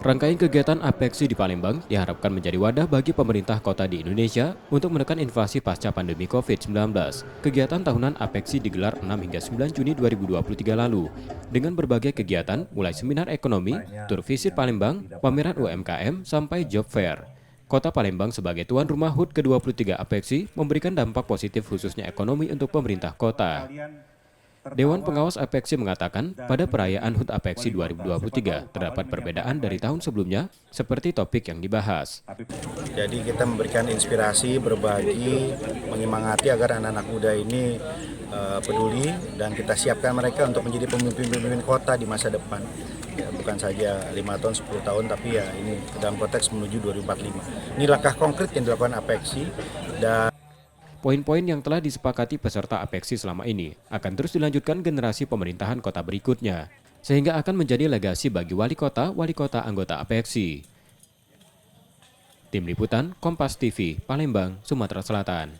Rangkaian kegiatan Apexi di Palembang diharapkan menjadi wadah bagi pemerintah kota di Indonesia untuk menekan inflasi pasca pandemi COVID-19. Kegiatan tahunan Apexi digelar 6 hingga 9 Juni 2023 lalu dengan berbagai kegiatan mulai seminar ekonomi, tur visit Palembang, pameran UMKM, sampai job fair. Kota Palembang sebagai tuan rumah HUT ke-23 Apexi memberikan dampak positif khususnya ekonomi untuk pemerintah kota. Dewan Pengawas Apexi mengatakan pada perayaan HUT Apexi 2023 terdapat perbedaan dari tahun sebelumnya seperti topik yang dibahas. Jadi kita memberikan inspirasi, berbagi, menyemangati agar anak-anak muda ini peduli dan kita siapkan mereka untuk menjadi pemimpin-pemimpin kota di masa depan. Ya, bukan saja 5 tahun, 10 tahun, tapi ya ini dalam konteks menuju 2045. Ini langkah konkret yang dilakukan Apexi dan poin-poin yang telah disepakati peserta Apexi selama ini akan terus dilanjutkan generasi pemerintahan kota berikutnya, sehingga akan menjadi legasi bagi wali kota anggota Apexi. Tim Liputan, Kompas TV, Palembang, Sumatera Selatan.